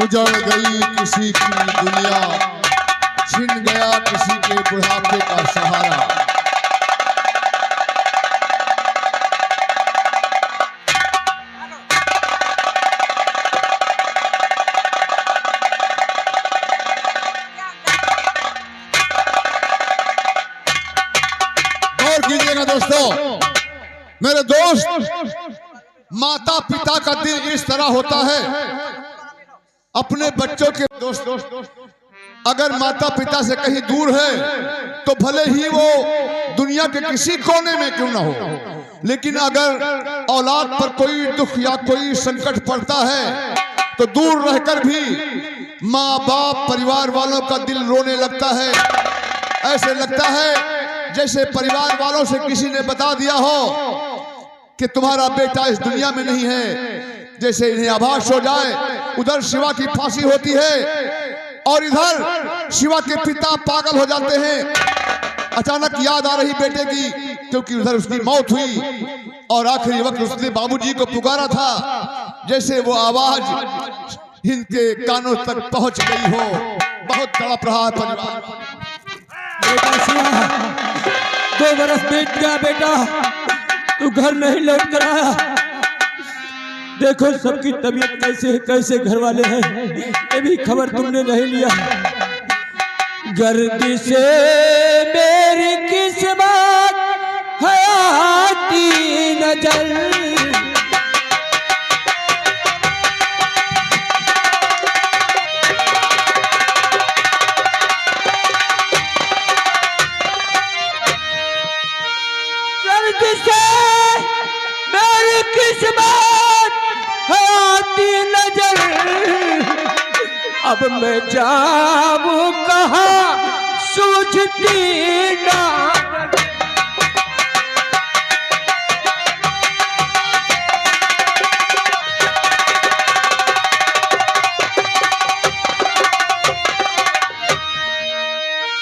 उजड़ गई किसी की दुनिया, छिन गया किसी के बुढ़ापे का सहारा। गौर कीजिएगा दोस्तों, मेरे दोस्त, माता पिता का दिल इस तरह होता है, अपने बच्चों के दोस्त अगर माता पिता से कहीं दूर है तो भले ही वो दुनिया के किसी कोने में क्यों ना हो, लेकिन अगर औलाद पर कोई दुख या कोई संकट पड़ता है तो दूर रहकर भी माँ बाप परिवार वालों का दिल रोने लगता है। ऐसे लगता है जैसे परिवार वालों से किसी ने बता दिया हो कि तुम्हारा बेटा इस दुनिया में नहीं है। जैसे इन्हें आभास हो जाए, उधर शिवा की फांसी होती है और इधर शिवा के पिता पागल हो जाते हैं। अचानक याद आ रही बेटे की, क्योंकि उधर उसकी मौत हुई और आखिरी वक्त उसने बाबूजी को पुकारा था, जैसे वो आवाज इनके कानों तक पहुंच गई हो। बहुत तड़प रहा है परिवार। बेटा शिवा, 2 बरस बीत गया बेटा, तू घर नहीं लौट कर आया। देखो सबकी तबीयत कैसे है, कैसे घर वाले हैं, ये भी खबर तुमने नहीं लिया। गर्दी से मेरी किस्मत है आती नजर, गर्दी से मेरी किस्मत है आती नजर। अब मैं जाऊं कहाँ सूझती ना,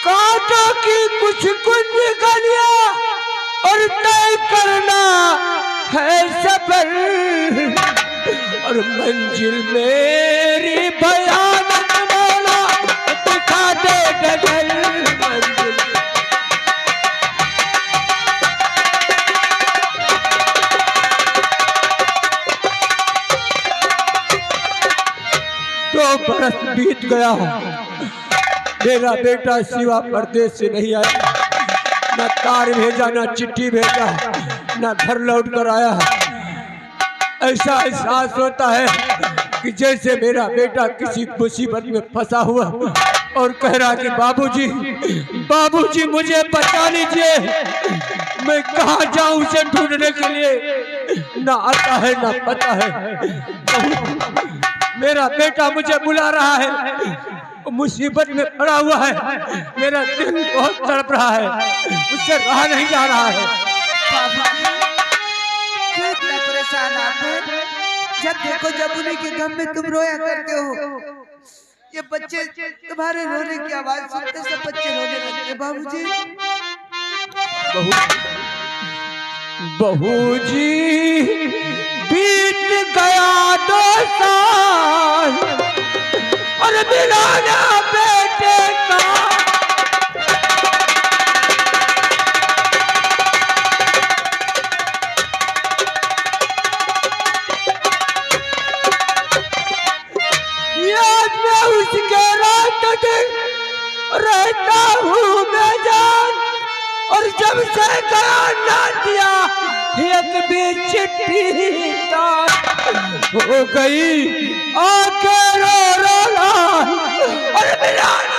कांटों की कुछ कुंज गलियां और तय करना है सफर, और मंजिल मेरी भयानक मौला दिखा दे डगर। मंजिल तो बरस बीत गया, मेरा बेटा शिवा परदेश से नहीं आया, न तार भेजा, न चिट्ठी भेजा, न घर लौट कर आया। ऐसा एहसास होता है कि जैसे मेरा बेटा किसी मुसीबत में फंसा हुआ और कह रहा कि बाबूजी, बाबूजी मुझे बचा लीजिए, मैं कहाँ जाऊं उसे ढूंढने के लिए। ना आता है ना पता है। मेरा बेटा मुझे बुला रहा है, मुसीबत में पड़ा हुआ है, मेरा दिल बहुत तड़प रहा है, उससे रहा नहीं जा रहा है। क्यों इतना परेशान आप हैं? जब देखो जब उन्हीं के गम में तुम रोया करते हो। ये बच्चे तुम्हारे रोने की आवाज सुनते सब बच्चे रोने लगते। बाबूजी, बहू जी बीत गया 2 साल और मिलाना बेटे का, याद में उसके रात दिन रहता हूँ मैं जान, और जब से गया ना दिया एक भी चिट्ठी तार, हो गई आंखें रो रो लाल और मिलाना।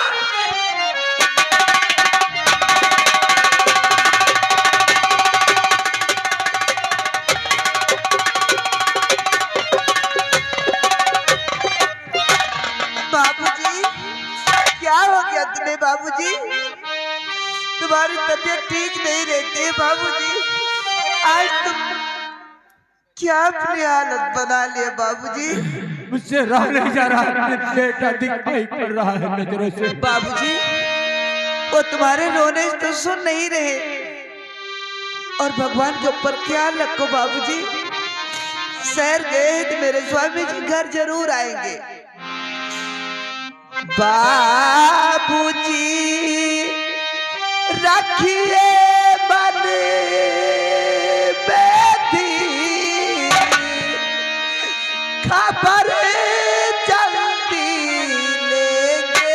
बाबूजी क्या हो गया तुम्हें? बाबूजी तुम्हारी तबीयत ठीक नहीं रहती है। बाबूजी आज तुम क्या अपनी हालत बना लिया? बाबूजी मुझसे रहा नहीं जा रहा है, बेटा दिखाई पड़ रहा है नजरों से। बाबूजी वो तुम्हारे रोने तो सुन नहीं रहे, और भगवान के ऊपर ख्याल रखो। बाबूजी शहर गए तो मेरे स्वामी जी घर जरूर आएंगे। बाबूजी रखिए मन बेधी खबर जल्दी लेके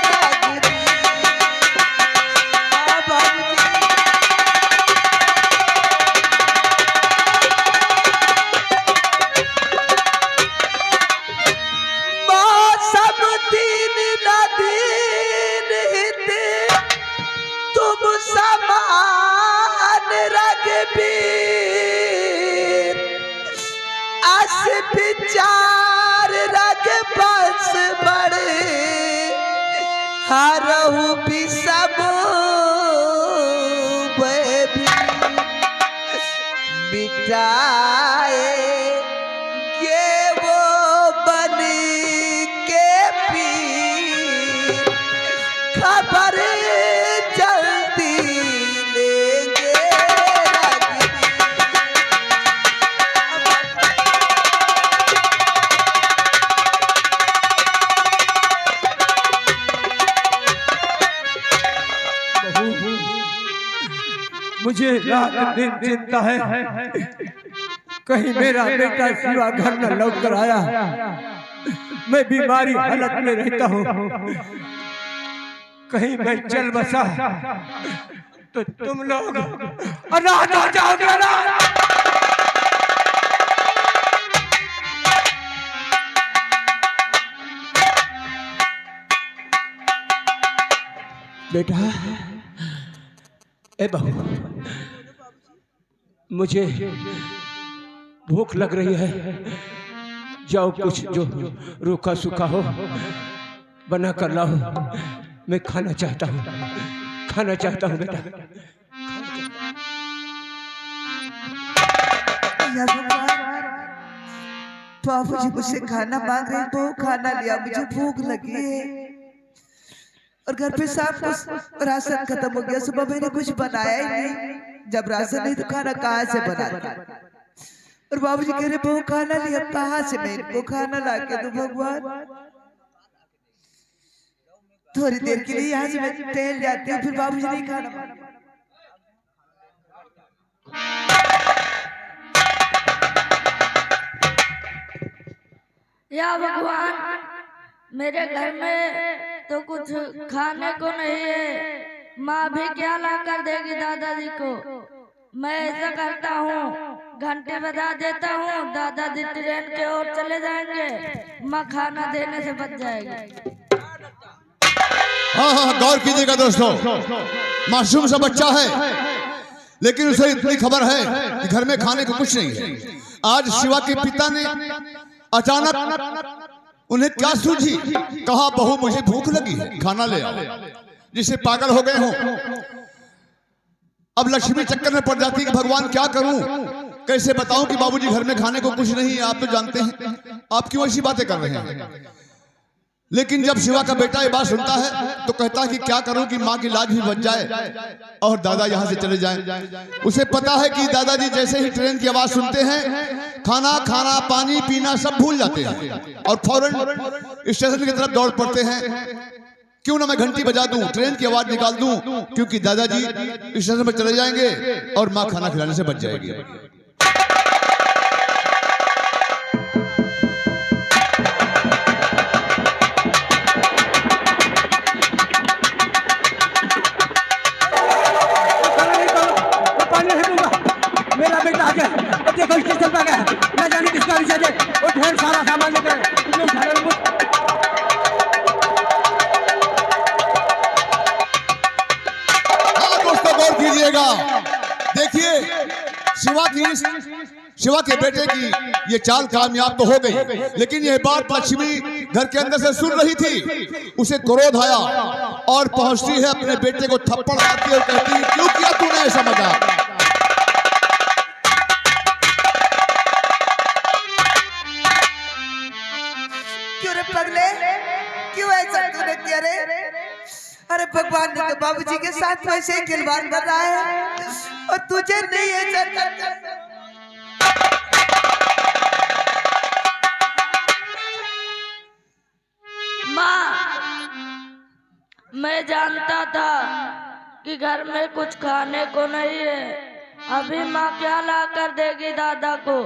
रखी। बाबूजी मौसम दिन नदीन हित तुम समान रघबीर अस विचार रग बस बड़े हरहु विषम मिटाए ये वो बन के पीर खबर जल्दी लेंगे मुझे रात दिन चिंता है कहीं मेरा बेटा शिवा घर न लौट कर आया। मैं बीमारी हालत में रहता हूँ, कहीं मैं चल बसा तो तुम लोग अनाथ हो जाओगे ना। बेटा ए बहू, मुझे भूख लग रही है, जाओ कुछ जो रूखा सूखा हो बना कर लाओ, मैं खाना चाहता हूँ बेटा। बाबूजी मुझसे खाना मांग रहे हैं, वो खाना लिया, मुझे भूख लगी है और घर पे सब कुछ राशन खत्म हो गया। सुबह मैंने कुछ बनाया ही नहीं, जब राशन नहीं तो खाना कहाँ से बनाता। और बाबूजी कह रहे वो खाना लिया, कहाँ से मैं इनको खाना ला के दूं भगवान। थोड़ी देर के लिए यहाँ से मैं टहल जाती हूँ, फिर बाबूजी नहीं खाना। या भगवान, मेरे घर में तो कुछ खाने को नहीं है, माँ भी क्या ला कर देगी दादाजी को। मैं ऐसा करता हूँ, घंटे बजा देता हूँ, दादाजी ट्रेन के ओर चले जाएंगे, माँ खाना देने से बच जाएगी। हाँ, गौर कीजिएगा दोस्तों, मासूम सा बच्चा है लेकिन उसे इतनी खबर है कि घर में खाने को कुछ नहीं है। आज शिवा के पिता ने अचानक उन्हें क्या सूझी, कहा बहू मुझे भूख लगी है, खाना ले आओ, जिसे पागल हो गए हो। अब लक्ष्मी चक्कर में पड़ जाती कि भगवान क्या करूं, कैसे बताऊं कि बाबूजी घर में खाने को कुछ नहीं है। आप तो जानते हैं, आप क्यों ऐसी बातें कर रहे हैं। लेकिन जब शिवा का बेटा ये बात सुनता है तो कहता है कि क्या करूं कि माँ की लाज भी बच जाए और दादा यहाँ से चले जाएं। उसे पता है कि दादाजी जैसे ही ट्रेन की आवाज सुनते हैं, खाना खाना पानी पीना सब भूल जाते हैं और फौरन स्टेशन की तरफ दौड़ पड़ते हैं। क्यों ना मैं घंटी बजा दूं, ट्रेन की आवाज निकाल दूं, क्योंकि दादाजी स्टेशन पर चले जाएंगे और माँ खाना खिलाने से बच जाएगी। देखो स्टेशन पर गया, न जाने किसका विषय है, वो ढेर सारा सामान लेकर दोस्तों गौर कीजिएगा, देखिए शिवा के बेटे की ये चाल कामयाब तो हो गई, लेकिन यह बात लक्ष्मी घर के अंदर से सुन रही थी। उसे क्रोध आया और पहुंचती है अपने बेटे को थप्पड़ मारती है और कहती है क्यों किया तूने ऐसा मजाक। पगले क्यों ऐसा तूने किया रे? अरे भगवान ने तो बाबूजी के साथ वैसे ही खिलवाड़ कर रहा है और तुझे नहीं ऐसा करना। माँ मैं जानता था कि घर में कुछ खाने को नहीं है। अभी माँ क्या ला कर देगी दादा को,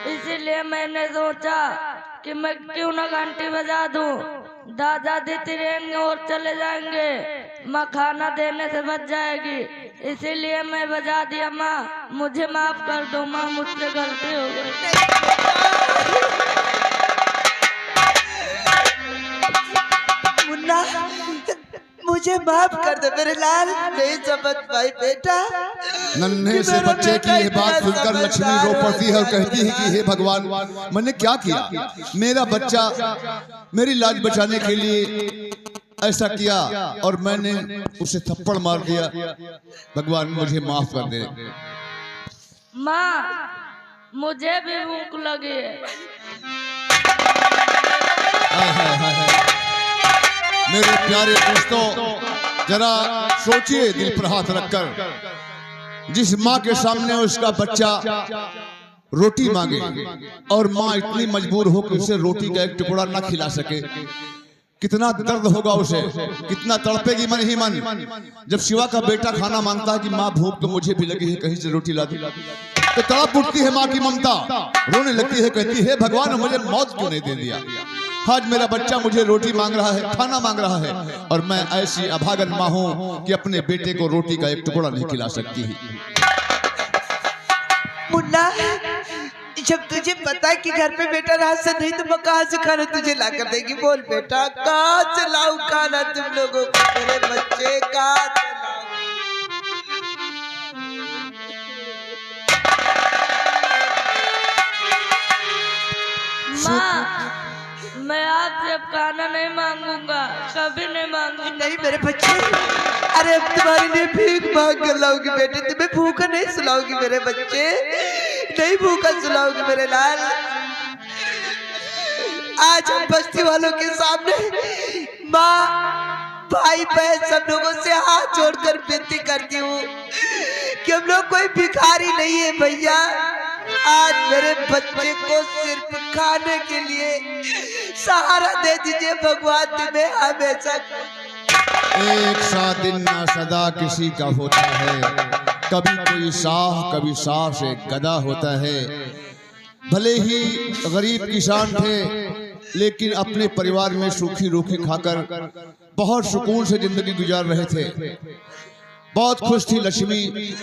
इसीलिए मैंने सोचा कि मैं क्यों ना घंटी बजा दूं। दादा देते रहेंगे और चले जाएंगे, माँ खाना देने से बच जाएगी, इसीलिए मैं बजा दिया। माँ मुझे माफ कर दो, माँ मुझसे गलती हो गई। मुन्ना मुझे माफ कर दे मेरे लाल, नहीं समझ भाई बेटा। नन्हे से बच्चे की ये बात सुनकर लक्ष्मी रो पड़ती है और कहती है कि हे भगवान, मैंने क्या किया? मेरा बच्चा मेरी लाज बचाने के लिए ऐसा किया और मैंने उसे थप्पड़ मार दिया। भगवान मुझे माफ कर दे। माँ मुझे भी भूख लगी है। हाय हाय हाय हाय। मेरे प्यारे दोस्तों, जरा सोचिए दिल पर हाथ रखकर, जिस माँ के सामने उसका बच्चा रोटी मांगे और माँ इतनी मजबूर हो कि उसे रोटी का एक टुकड़ा ना खिला सके, कितना दर्द होगा उसे, कितना तड़पेगी मन ही मन। जब शिवा का बेटा खाना मांगता है कि माँ भूख तो मुझे भी लगी है, कहीं से रोटी ला दो, तो तड़प उठती है माँ की ममता, रोने लगती है, कहती है भगवान मुझे मौत क्यों नहीं दे दिया? आज मेरा बच्चा मुझे रोटी मांग रहा है, खाना मांग रहा है, और मैं ऐसी अभागन माँ हूँ कि अपने बेटे को रोटी का एक टुकड़ा नहीं खिला सकती। मुन्ना जब तुझे पता है कि घर पे बेटा रास्ता नहीं, तो मैं कहाँ से खाना तुझे ला कर देगी? बोल बेटा, कहाँ से लाऊं खाना तुम लोगों को? मेरे बच्चे कहाँ से लाऊं? माँ मैं आपसे अब खाना नहीं मांगूंगा, कभी नहीं मांगूंगा। नहीं मेरे बच्चे, अरे अब तुम्हारे लिए भीख मांग कर लाऊंगी बेटे, तुम्हें भूखा नहीं सुलाऊंगी मेरे बच्चे, नहीं भूखा सुलाऊंगी मेरे लाल। आज हम बस्ती वालों के सामने माँ भाई बहन सब लोगों से हाथ जोड़कर विनती करती हूँ कि हम लोग कोई भिखारी नहीं है भैया। आज मेरे बच्चे को सिर्फ खाने के लिए सहारा दे दीजिए भगवान, तुम्हें हमेशा। एक सा दिन ना सदा किसी का होता है, कभी कोई शाह कभी शाह से गदा होता है। भले ही गरीब किसान थे, लेकिन अपने परिवार में सूखी रोटी खाकर बहुत सुकून से जिंदगी गुजार रहे थे। बहुत खुश थी लक्ष्मी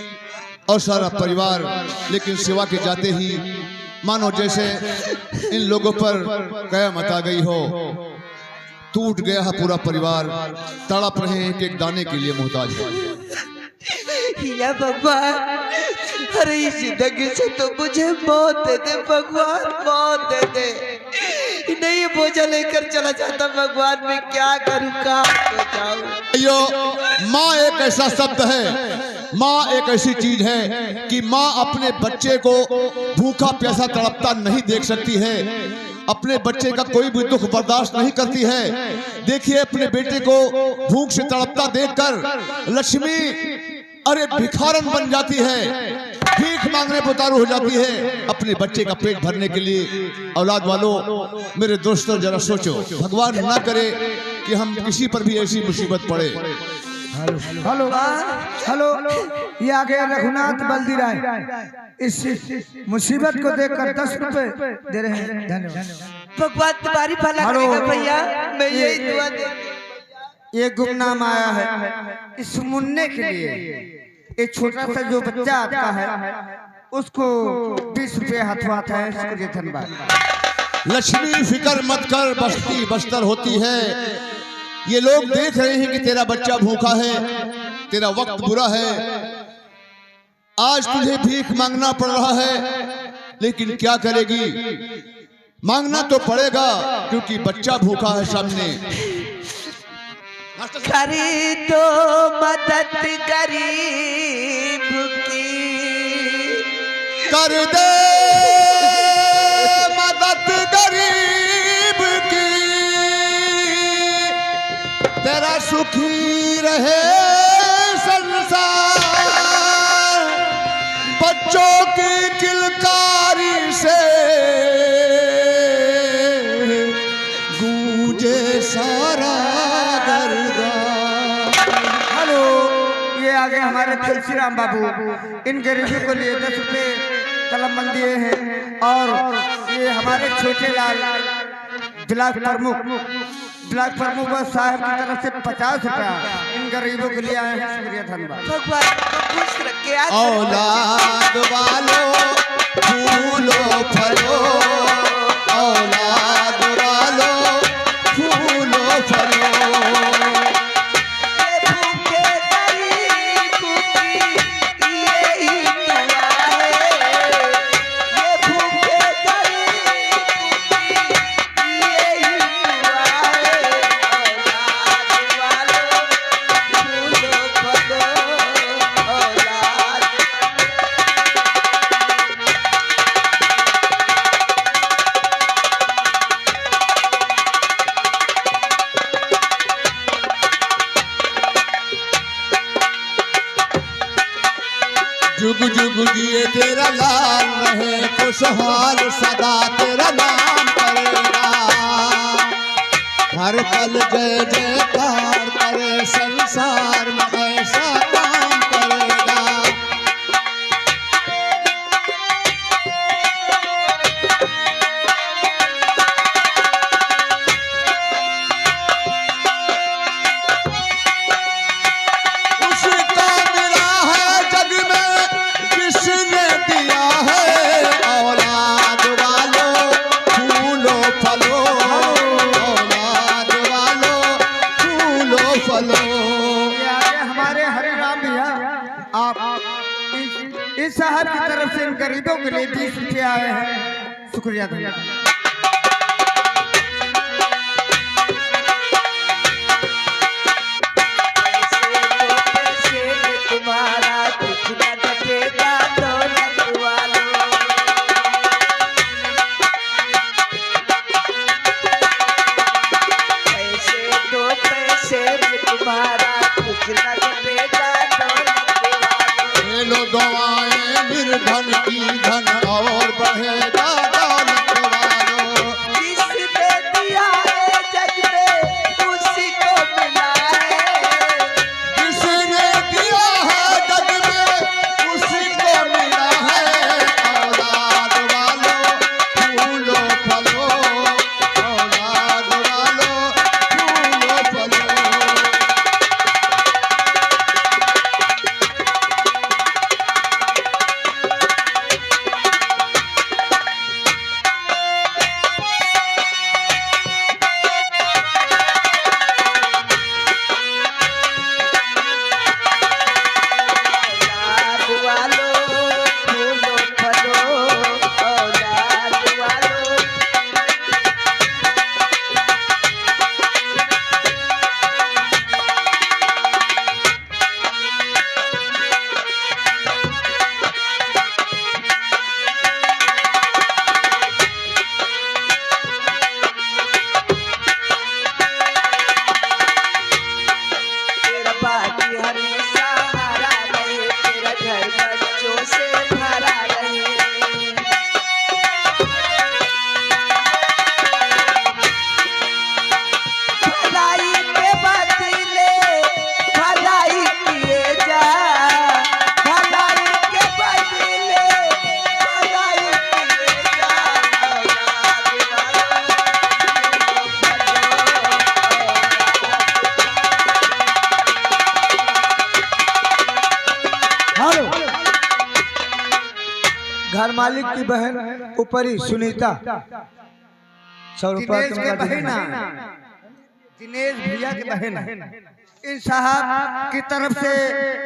और सारा परिवार, लेकिन शिवा के जाते ही मानो जैसे इन लोगों पर कयामत आ गई हो। टूट गया है पूरा परिवार, तड़प रहे हैं कि एक दाने के लिए मोहताज है। या भगवान, अरे इस जिंदगी से तो मुझे मौत दे दे भगवान, मौत दे दे। नहीं बोझा लेकर चला जाता भगवान, मैं क्या करूँ, कहाँ जाऊँ? माँ एक ऐसा शब्द है, माँ एक ऐसी चीज है कि माँ अपने बच्चे को भूखा प्यासा तड़पता नहीं देख सकती है, अपने बच्चे का कोई भी दुख बर्दाश्त नहीं करती है। देखिए अपने बेटे को भूख से तड़पता देखकर लक्ष्मी अरे भिखारन बन जाती है, भीख मांगने पर उतारू हो जाती है अपने बच्चे का पेट भरने के लिए। औलाद वालों, मेरे दोस्तों, जरा सोचो, भगवान ना करे कि हम किसी पर भी ऐसी मुसीबत पड़े। हेलो हेलो, ये आ गया रघुनाथ बल्दी राय, इस मुसीबत को देखकर 10 रुपए दे रहे हैं, धन्यवाद। भगवान तुम्हारी भला करेगा भैया, मैं यही दुआ दे। ये गुमनाम आया है इस मुन्ने के लिए। एक छोटा सा जो बच्चा आपका है उसको 20 रुपए हथवाता है, इसके लिए धन्यवाद। लक्ष्मी फिकर मत कर, बस्ती बस्तर होती है। ये लोग देख रहे हैं कि तेरा बच्चा भूखा है, तेरा वक्त बुरा है, आज तुझे भीख मांगना पड़ रहा है, लेकिन क्या करेगी, मांगना तो पड़ेगा क्योंकि बच्चा भूखा है सामने। करी तो मदद गरीब की, कर दे मदद गरीब की, तेरा सुखी रहे संसार। बच्चों की किलकारी से गूंजे सारा दरबार। तुलसी राम बाबू इन गरीबों को लिए 10 रुपए कलम बंद दिए हैं। और ये हमारे छोटे लाल ब्लॉक प्रमुख साहब की तरफ से 50 रुपया इन गरीबों के लिए आए हैं। शुक्रिया धन्यवाद। भगवान को खुश रखे। औलाद वालों फूलो फलो, औलाद वालों फूलो फलो। ये भूखे गरीबों की यही दुआ है। ये भूखे गरीबों की यही दुआ है। औलाद वालों फूलो फलो, औलाद जुग जुग जिए तेरा लाल रहे, खुशहाल सदा तेरा नाम करेगा। हर पल जय जयकार करे, संसार में ऐसा काम करेगा। उसका मिला है जग में जिसने दिया है, औलाद वालों फूलो फलो, औलाद वालों फूलो फलो। ये आगे हमारे हरे राम भैया आप इस शहर की तरफ से इन गरीबों के लिए 20 रुपये आए हैं। शुक्रिया धन्यवाद। पैसे में तुम्हारा कुछ न घटेगा, दौलत वालों। पैसे में तुम्हारा कुछ न घटेगा, दौलत वालों। ले लो दुआएं निर्धन की, धन और बढ़ेगा दौलत वालों। जिसने दिया है जग में उसी को मिला है। जिसने दिया है जग में उसी को मिला है, औलाद वालों फूलो फलो, औलाद वालों फूलो फलो। औलाद वालों फूलो फलो, औलाद वालों। तेरा बाकी हमेशा हरा रहे, तेरा घर बच्चों से भरा रहे। भलाई के बदले भलाई किए जा, भलाई के बदले भलाई किए जा। हेलो, घर मालिक की बहन ऊपरी सुनीता 100 रुपया दिनेश के बहन दिनेश भैया के बहन इन साहब की तरफ से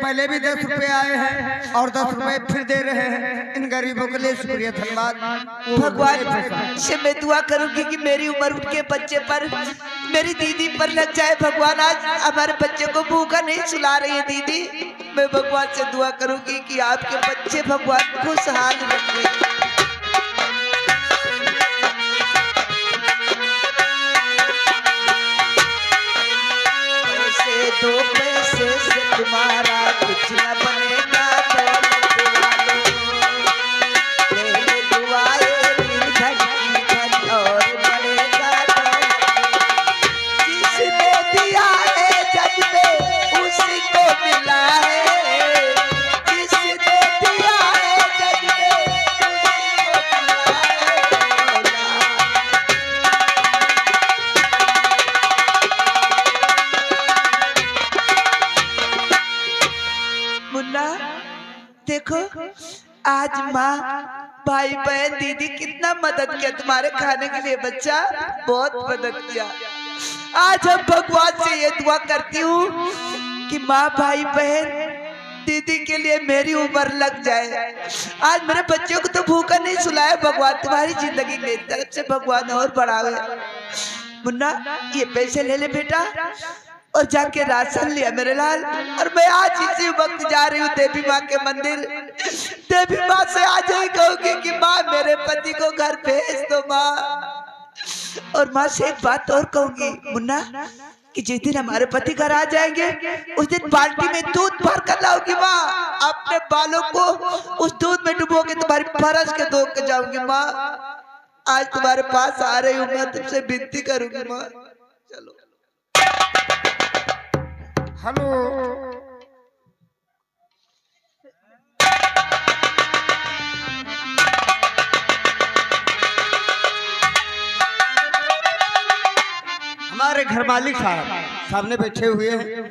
पहले भी 10 रुपए आए हैं और 10 रुपए फिर दे रहे हैं इन गरीबों के लिए। शुक्रिया धन्यवाद। भगवान से मैं दुआ करूंगी कि मेरी उम्र उनके बच्चे पर, मेरी दीदी पर लग जाए। भगवान आज हमारे बच्चे को भूखा नहीं सुला रही है दीदी। मैं भगवान से दुआ करूंगी कि आपके बच्चे भगवान खुशहाल रखें। पैसे दो पैसे से तुम्हारा कुछ न बनेगा, दौलत वालों। ले ले दुआएं निर्धन की, धन और बढ़ेगा दौलत। जिसने दिया है जग में उसी को मिला है। देखो आज माँ भाई बहन दीदी कितना मदद किया तुम्हारे खाने के लिए बच्चा, बहुत मदद किया। आज हम भगवान से ये दुआ करती हूँ कि माँ भाई बहन दीदी के लिए मेरी उम्र लग जाए। आज मेरे बच्चों को तो भूखा नहीं सुलाया भगवान, तुम्हारी जिंदगी मेरी तरफ से भगवान और बढ़ावे। मुन्ना ये पैसे ले ले बेटा और जाके राशन लिया मेरे लाल। और मैं आज इसी वक्त जा रही हूँ देवी माँ के मंदिर। देवी माँ से आज ही कहूंगी कि माँ मेरे पति को घर भेज दो माँ। और माँ से एक बात और कहूंगी मुन्ना कि जिस दिन हमारे पति घर आ जाएंगे उस दिन बाल्टी में दूध भर कर लाऊंगी माँ। अपने बालों को उस दूध में डुबो के तुम्हारी फरस के धो के जाऊंगी माँ। आज तुम्हारे पास आ रही हूँ, मैं तुमसे विनती करूंगी माँ। चलो हेलो हमारे घर मालिक साहब सामने बैठे हुए हैं।